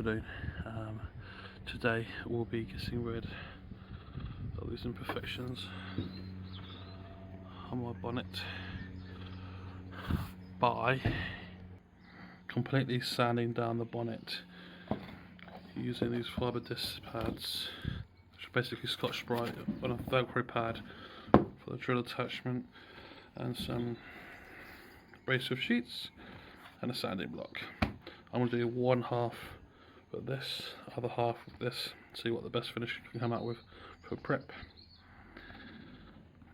afternoon. Today we'll be getting rid of these imperfections on my bonnet by completely sanding down the bonnet using these fibre disc pads, which are basically Scotch-Brite on a Velcro pad for the drill attachment, and some abrasive sheets and a sanding block. I'm going to do one half with this, other half with this, see what the best finish can come out with for prep.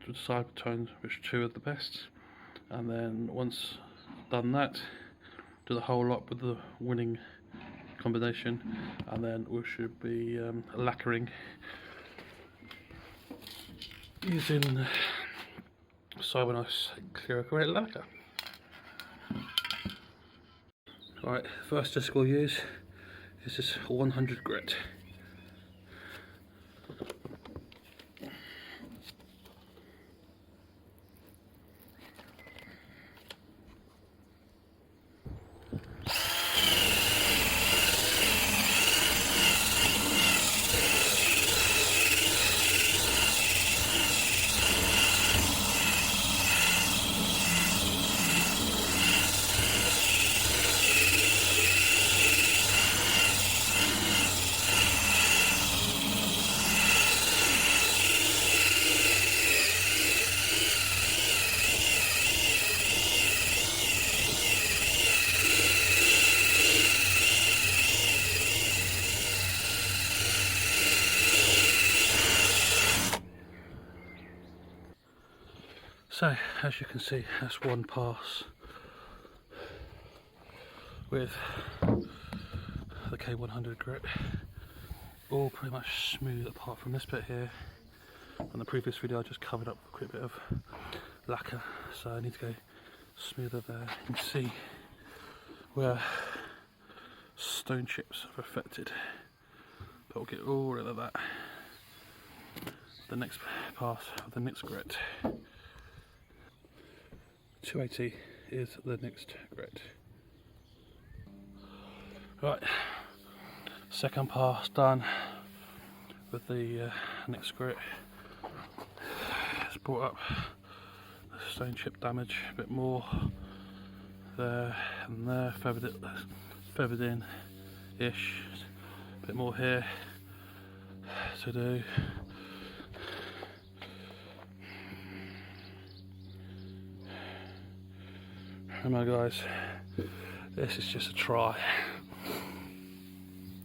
To decide between which two are the best, and then once done that, do the whole lot with the winning combination, and then we should be lacquering using Nice clear acrylic lacquer. Alright, first disc we'll use is this 100 grit. So, as you can see, that's one pass with the K100 grit, all pretty much smooth apart from this bit here. On the previous video I just covered up a quick bit of lacquer, so I need to go smoother there. You can see where stone chips have affected, but we'll get all rid of that. The next pass of the next grit. 280 is the next grit. Right, second pass done with the next grit. It's brought up the stone chip damage a bit more there and there, feathered in ish, a bit more here to do. Remember guys, this is just a try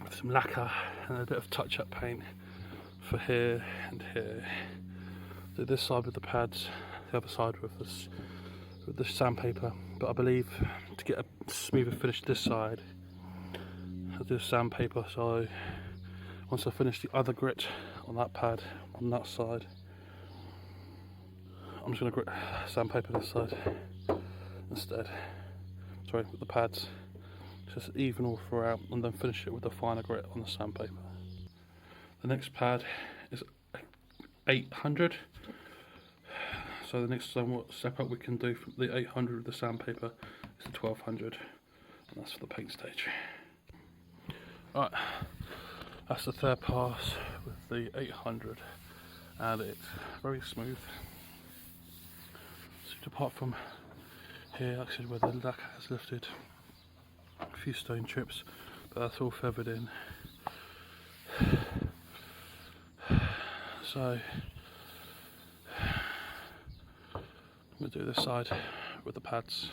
with some lacquer and a bit of touch-up paint for here and here. Do this side with the pads, the other side with the sandpaper, but I believe to get a smoother finish this side I'll do sandpaper. So once I finish the other grit on that pad on that side, I'm just going to sandpaper this side instead, sorry, with the pads, just even all throughout, and then finish it with the finer grit on the sandpaper. The next pad is 800, so the next step up we can do from the 800 with the sandpaper is the 1200, and that's for the paint stage. Right, that's the third pass with the 800, and it's very smooth. So apart from here, actually where the lacquer has lifted, a few stone chips, but that's all feathered in. So I'm going to do this side with the pads,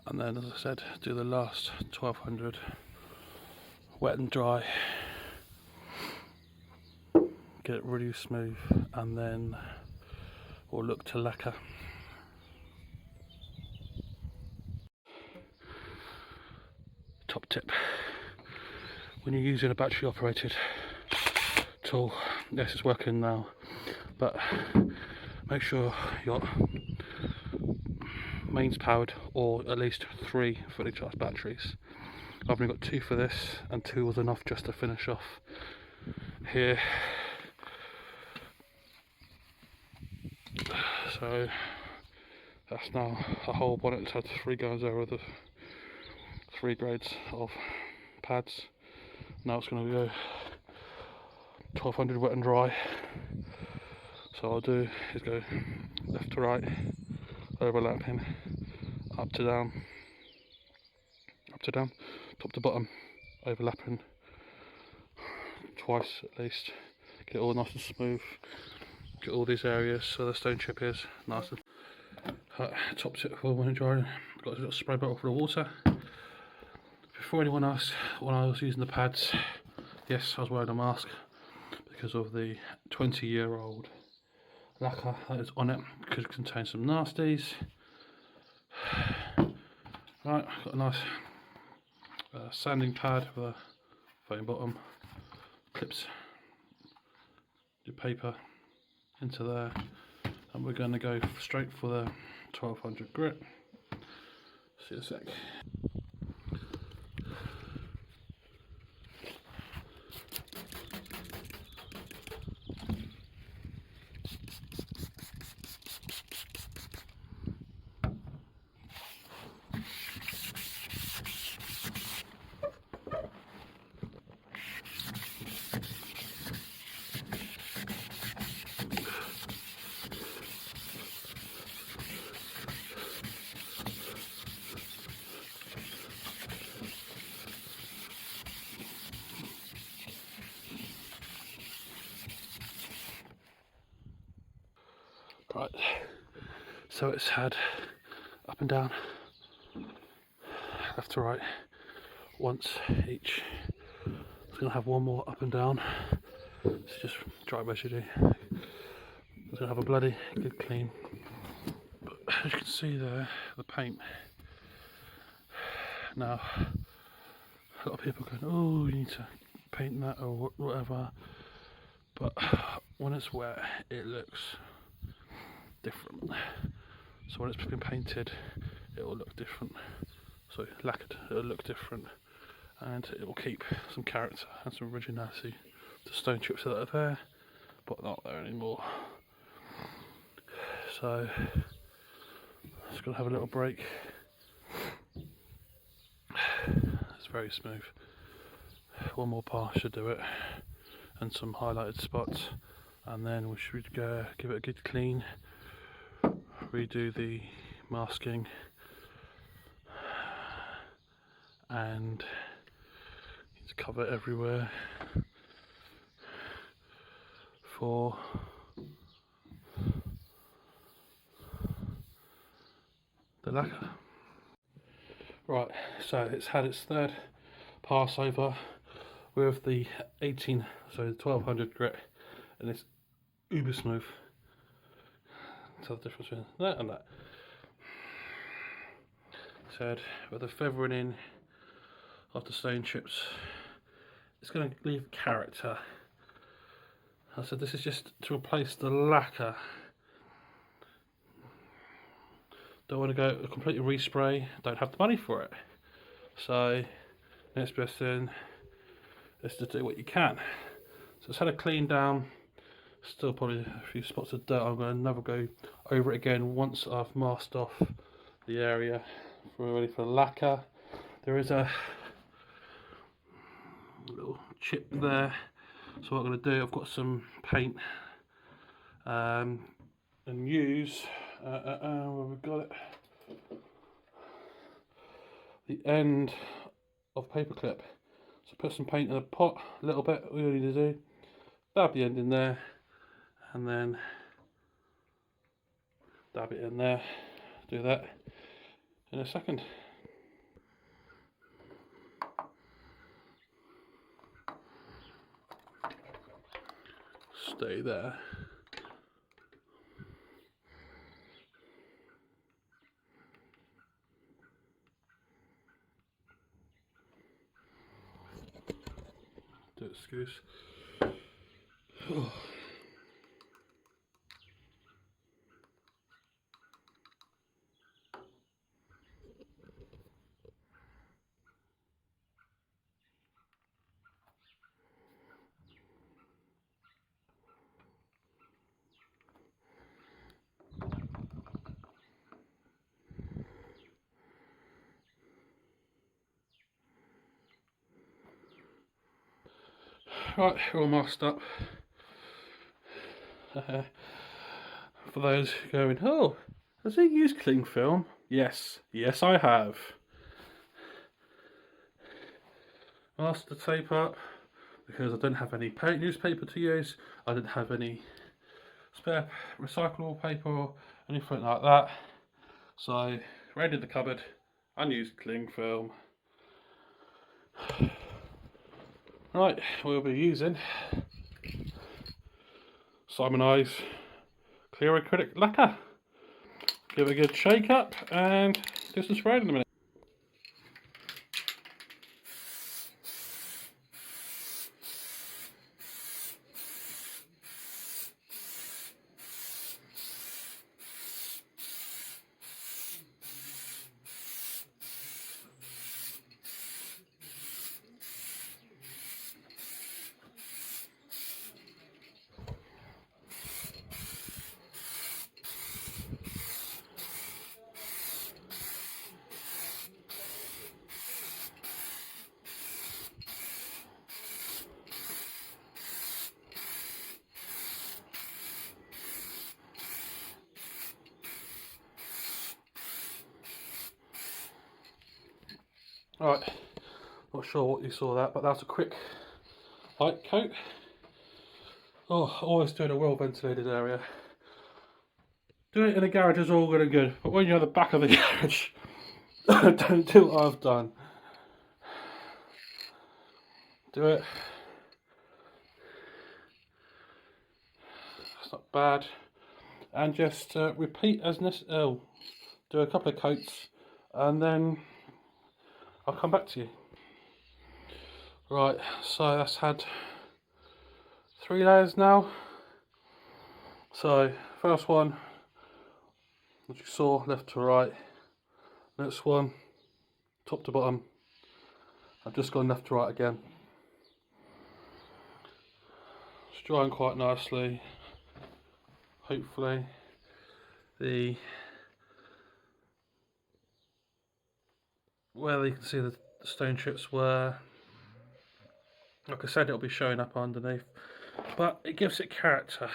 and then, as I said, do the last 1200 wet and dry, get it really smooth, and then we'll look to lacquer. Top tip: when you're using a battery operated tool, yes, it's working now, but make sure your mains powered, or at least 3 fully charged batteries. I've only got 2 for this, and 2 was enough just to finish off here. So that's now a whole bonnet that's had 3 goes over the 3 grades of pads. Now it's going to go 1200 wet and dry. So what I'll do is go left to right, overlapping, up to down, top to bottom, overlapping twice at least. Get it all nice and smooth. Get all these areas so the stone chip is nice and topped it for when it dried. Got a little spray bottle for the water. Before anyone asks, when I was using the pads, yes, I was wearing a mask because of the 20-year-old lacquer that is on it. Could contain some nasties. Right, got a nice sanding pad with a foam bottom. Clips your paper into there, and we're going to go straight for the 1200 grit. See you in a sec. Right, so it's had up and down, left to right, once each. It's going to have one more up and down. It's just dry residue. It's going to have a bloody good clean. But as you can see there, the paint. Now, a lot of people going, oh, you need to paint that or whatever. But when it's wet, it looks different. So when it's been painted, it will look different. So lacquered, it will look different, and it will keep some character and some originality to stone chips that are there, but not there anymore. So just gonna have a little break. It's very smooth. One more pass should do it, and some highlighted spots, and then we should go give it a good clean. Redo the masking and need to cover it everywhere for the lacquer. Right, so it's had its third pass over with the 18, so the 1200 grit, and it's uber smooth. Tell the difference between that and that. Said with the feathering in of the stone chips, it's going to leave character. I said this is just to replace the lacquer. Don't want to go completely respray, don't have the money for it. So next best thing is to do what you can. So it's had a clean down. Still probably a few spots of dirt. I'm going to never go over it again once I've masked off the area for ready for lacquer. There is a little chip there, so what I'm going to do, I've got some paint and use where we've got it, the end of paperclip. So put some paint in a pot, a little bit. All you need to do, dab the end in there, and then dab it in there. Do that in a second. Stay there. Do it, Scoose. Oh. Right, we're all masked up. For those going, oh, has he used cling film? Yes, yes I have. Masked the tape up because I didn't have any paint newspaper to use. I didn't have any spare recyclable paper or anything like that. So I raided the cupboard, unused cling film. Right, we'll be using Simon Eyes clear acrylic lacquer. Give it a good shake up and do some spraying in a minute. Right, not sure what you saw that, but that's a quick light coat. Oh, always do it in a well ventilated area. Do it in a garage is all good and good, but when you're at the back of the garage, don't do what I've done. Do it. It's not bad. And just repeat as necessary. Oh, do a couple of coats and then I'll come back to you. Right, so that's had 3 layers now. So first one, as you saw, left to right. Next one, top to bottom. I've just gone left to right again. It's drying quite nicely. Hopefully where you can see the stone chips were, like I said, it'll be showing up underneath, but it gives it character.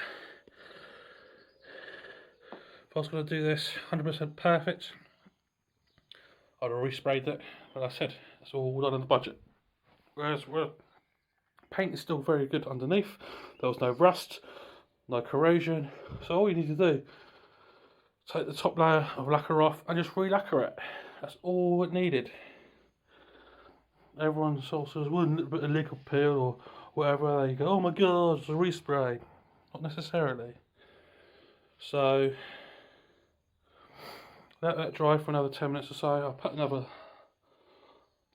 If I was going to do this 100% perfect, I'd have resprayed it, but like I said, it's all done on the budget. Whereas paint is still very good underneath. There was no rust, no corrosion, so all you need to do, take the top layer of lacquer off and just re-lacquer it. That's all it needed. Everyone sort of says, well, a little bit of liquid peel or whatever, they go, oh my god, it's a respray. Not necessarily. So let that dry for another 10 minutes or so. I'll put another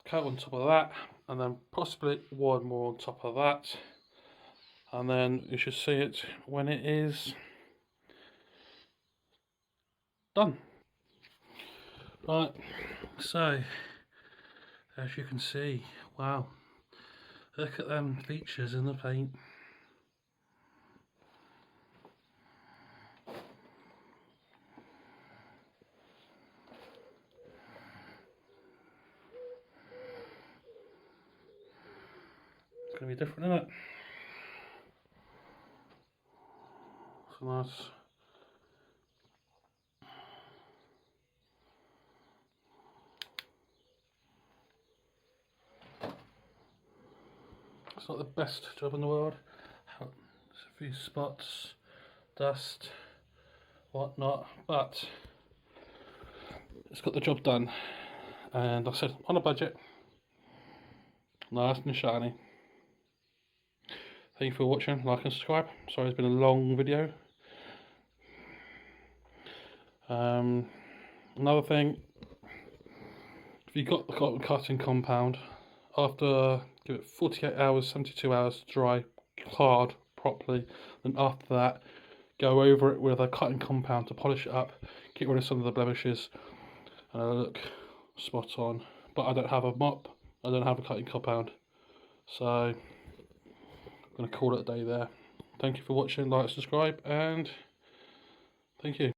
coat on top of that, and then possibly one more on top of that, and then you should see it when it is done. Right, so as you can see, wow, look at them features in the paint. It's going to be different, isn't it? So nice. It's not the best job in the world. There's a few spots, dust, whatnot, but it's got the job done. And like I said, on a budget, nice and shiny. Thank you for watching, like and subscribe. Sorry it's been a long video. Another thing, if you got the cutting compound, after give it 48 hours, 72 hours to dry hard properly, then after that go over it with a cutting compound to polish it up, get rid of some of the blemishes, and it'll look spot on. But I don't have a mop, I don't have a cutting compound, so I'm going to call it a day there. Thank you for watching, like, subscribe, and thank you.